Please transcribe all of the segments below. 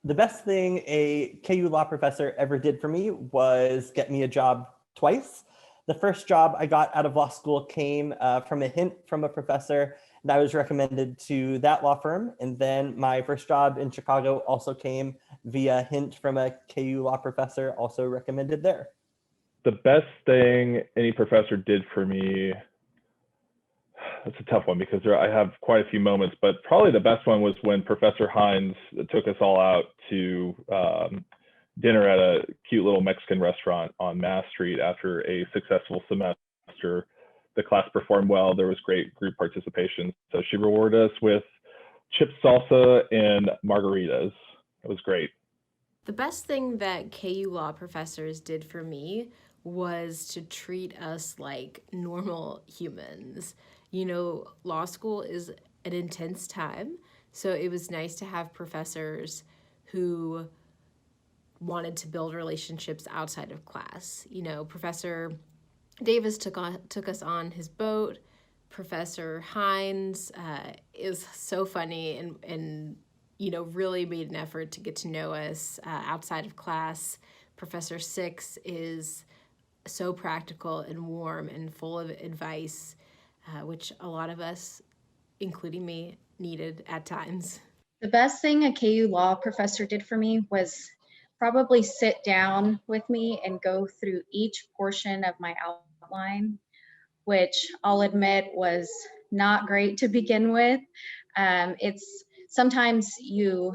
The best thing a KU law professor ever did for me was get me a job twice. The first job I got out of law school came from a hint from a professor, and I was recommended to that law firm. And then my first job in Chicago also came via hint from a KU law professor, also recommended there. The best thing any professor did for me, that's a tough one because I have quite a few moments, but probably the best one was when Professor Hines took us all out to dinner at a cute little Mexican restaurant on Mass Street after a successful semester. The class performed well. There was great group participation. So she rewarded us with chips, salsa, and margaritas. It was great. The best thing that KU law professors did for me was to treat us like normal humans. You know, law school is an intense time, so it was nice to have professors who wanted to build relationships outside of class. You know, Professor Davis took us on his boat. Professor Hines is so funny and you know, really made an effort to get to know us outside of class. Professor Six is so practical and warm and full of advice, which a lot of us, including me, needed at times. The best thing a KU law professor did for me was probably sit down with me and go through each portion of my outline, which I'll admit was not great to begin with. It's sometimes you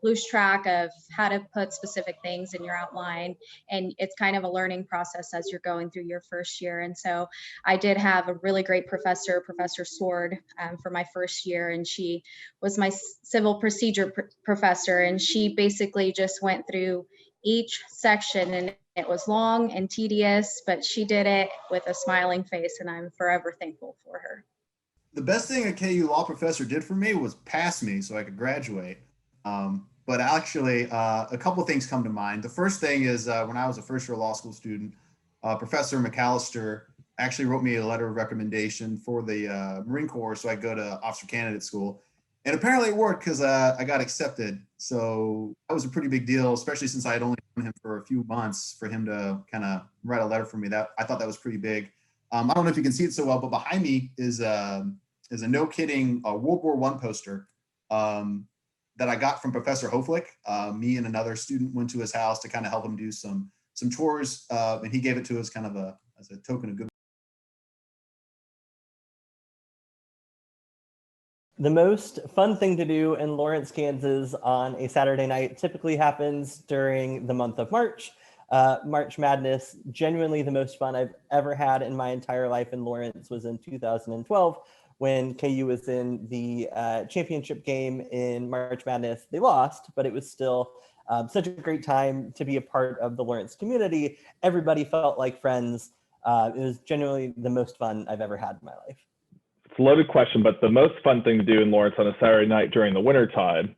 lose track of how to put specific things in your outline, and it's kind of a learning process as you're going through your first year. And so I did have a really great professor, Professor Sword, for my first year, and she was my civil procedure professor, and she basically just went through each section, and it was long and tedious, but she did it with a smiling face, and I'm forever thankful for her. The best thing a KU law professor did for me was pass me so I could graduate. But actually, a couple of things come to mind. The first thing is when I was a first year law school student, Professor McAllister actually wrote me a letter of recommendation for the Marine Corps so I could go to officer candidate school. And apparently it worked because I got accepted. So that was a pretty big deal, especially since I had only known him for a few months. For him to kind of write a letter for me, that I thought that was pretty big. I don't know if you can see it so well, but behind me is a no kidding World War I poster that I got from Professor Hoflick. Me and another student went to his house to kind of help him do some chores, and he gave it to us kind of as a token of good. The most fun thing to do in Lawrence, Kansas on a Saturday night typically happens during the month of March. March Madness, genuinely the most fun I've ever had in my entire life in Lawrence was in 2012 when KU was in the championship game in March Madness. They lost, but it was still such a great time to be a part of the Lawrence community. Everybody felt like friends. It was genuinely the most fun I've ever had in my life. It's a loaded question, but the most fun thing to do in Lawrence on a Saturday night during the wintertime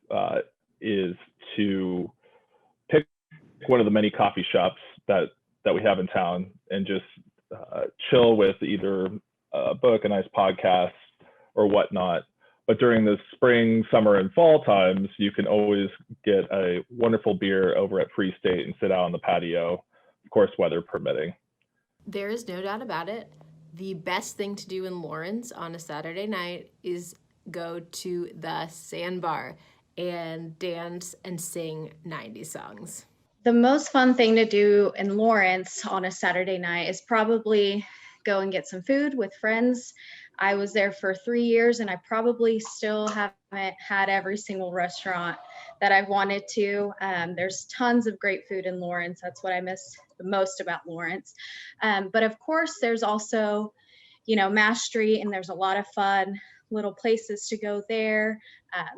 is to pick one of the many coffee shops that we have in town and just chill with either a book, a nice podcast, or whatnot. But during the spring, summer, and fall times, you can always get a wonderful beer over at Free State and sit out on the patio, of course, weather permitting. There is no doubt about it. The best thing to do in Lawrence on a Saturday night is go to the Sandbar and dance and sing 90s songs. The most fun thing to do in Lawrence on a Saturday night is probably go and get some food with friends. I was there for 3 years and I probably still haven't had every single restaurant that I've wanted to. There's tons of great food in Lawrence. That's what I miss the most about Lawrence. But of course, there's also, Mass Street, and there's a lot of fun little places to go there.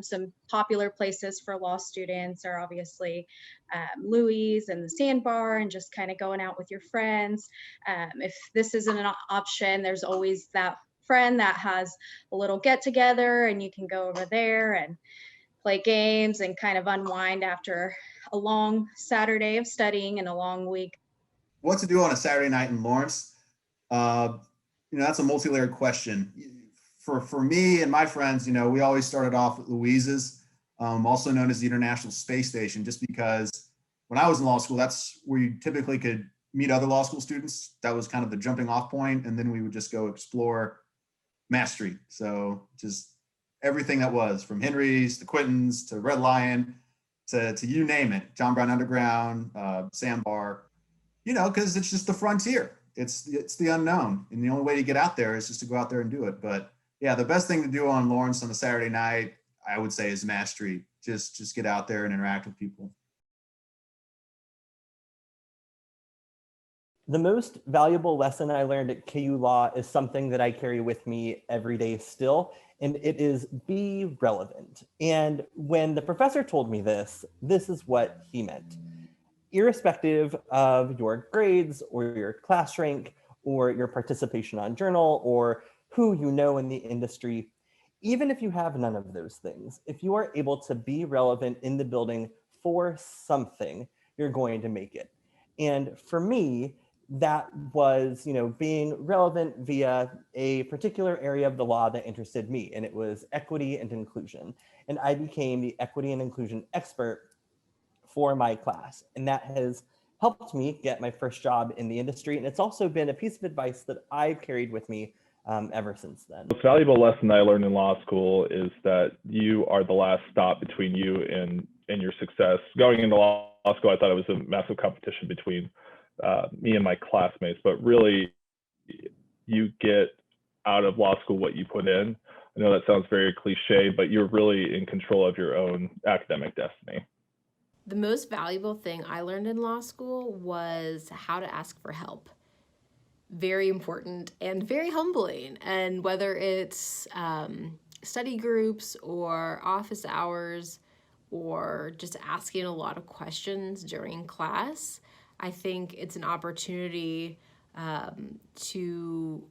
Some popular places for law students are obviously Louis and the Sandbar, and just kind of going out with your friends. If this isn't an option, there's always that friend that has a little get together, and you can go over there and play games and kind of unwind after a long Saturday of studying and a long week. What to do on a Saturday night in Lawrence? That's a multi-layered question. For me and my friends, we always started off at Louise's. also known as the International Space Station, just because when I was in law school, that's where you typically could meet other law school students. That was kind of the jumping off point, and then we would just go explore Mass Street. So just everything that was, from Henry's to Quentin's to Red Lion to you name it, John Brown Underground, Sandbar, because it's just the frontier. It's the unknown, and the only way to get out there is just to go out there and do it. But yeah, the best thing to do on Lawrence on a Saturday night, I would say, is Mass Street. Just get out there and interact with people. The most valuable lesson I learned at KU Law is something that I carry with me every day still, and it is be relevant. And when the professor told me this is what he meant. Irrespective of your grades or your class rank or your participation on journal or who you know in the industry, even if you have none of those things, if you are able to be relevant in the building for something, you're going to make it. And for me, that was, being relevant via a particular area of the law that interested me, and it was equity and inclusion. And I became the equity and inclusion expert for my class, and that has helped me get my first job in the industry. And it's also been a piece of advice that I've carried with me ever since then. The most valuable lesson I learned in law school is that you are the last stop between you and your success. Going into law school, I thought it was a massive competition between me and my classmates, but really you get out of law school what you put in. I know that sounds very cliche, but you're really in control of your own academic destiny. The most valuable thing I learned in law school was how to ask for help. Very important and very humbling. And whether it's study groups or office hours or just asking a lot of questions during class, I think it's an opportunity to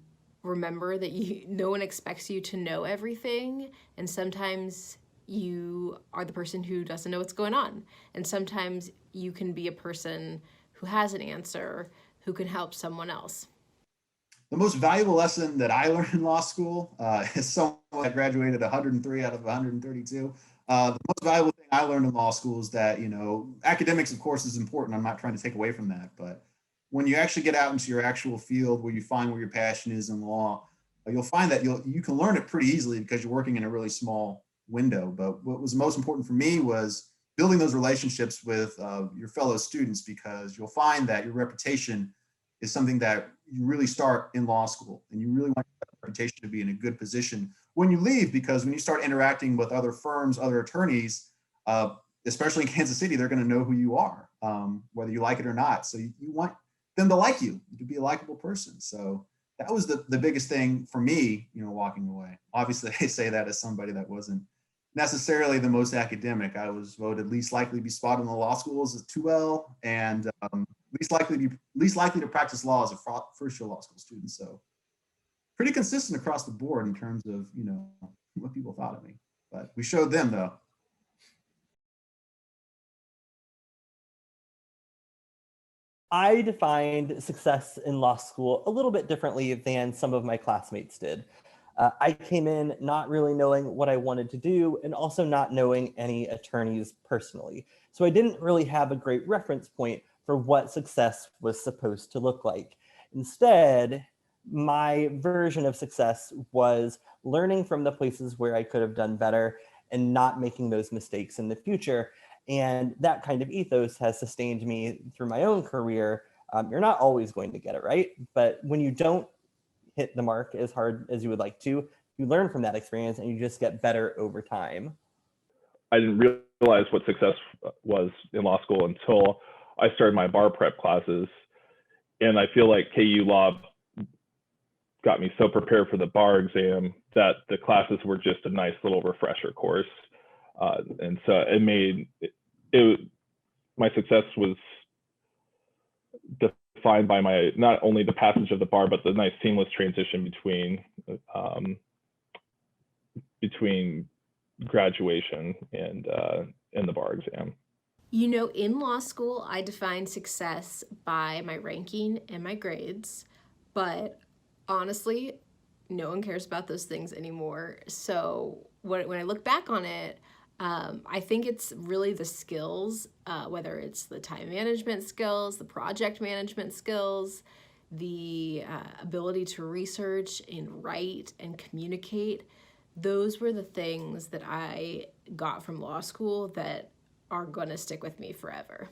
remember that no one expects you to know everything, and sometimes you are the person who doesn't know what's going on, and sometimes you can be a person who has an answer, who can help someone else. The most valuable lesson that I learned in law school is someone that graduated 103 out of 132. The most valuable thing I learned in law school is that, academics, of course, is important. I'm not trying to take away from that. But when you actually get out into your actual field where you find where your passion is in law, you'll find that you can learn it pretty easily because you're working in a really small window. But what was most important for me was building those relationships with your fellow students, because you'll find that your reputation is something that you really start in law school, and you really want your reputation to be in a good position when you leave, because when you start interacting with other firms, other attorneys, especially in Kansas City, they're going to know who you are, whether you like it or not. So you want them to like you, to be a likable person. So that was the biggest thing for me, walking away. Obviously, I say that as somebody that wasn't necessarily the most academic. I was voted least likely to be spotted in the law school as a 2L, and least likely to practice law as a first-year law school student. So pretty consistent across the board in terms of what people thought of me. But we showed them, though. I defined success in law school a little bit differently than some of my classmates did. I came in not really knowing what I wanted to do, and also not knowing any attorneys personally. So I didn't really have a great reference point for what success was supposed to look like. Instead, my version of success was learning from the places where I could have done better and not making those mistakes in the future. And that kind of ethos has sustained me through my own career. You're not always going to get it right, but when you don't hit the mark as hard as you would like to, you learn from that experience and you just get better over time. I didn't realize what success was in law school until I started my bar prep classes. And I feel like KU Law got me so prepared for the bar exam that the classes were just a nice little refresher course. And so it made my success was defined by not only the passage of the bar, but the nice seamless transition between graduation and the bar exam. In law school, I defined success by my ranking and my grades, but honestly, no one cares about those things anymore. So when I look back on it, I think it's really the skills, whether it's the time management skills, the project management skills, the ability to research and write and communicate. Those were the things that I got from law school that are going to stick with me forever.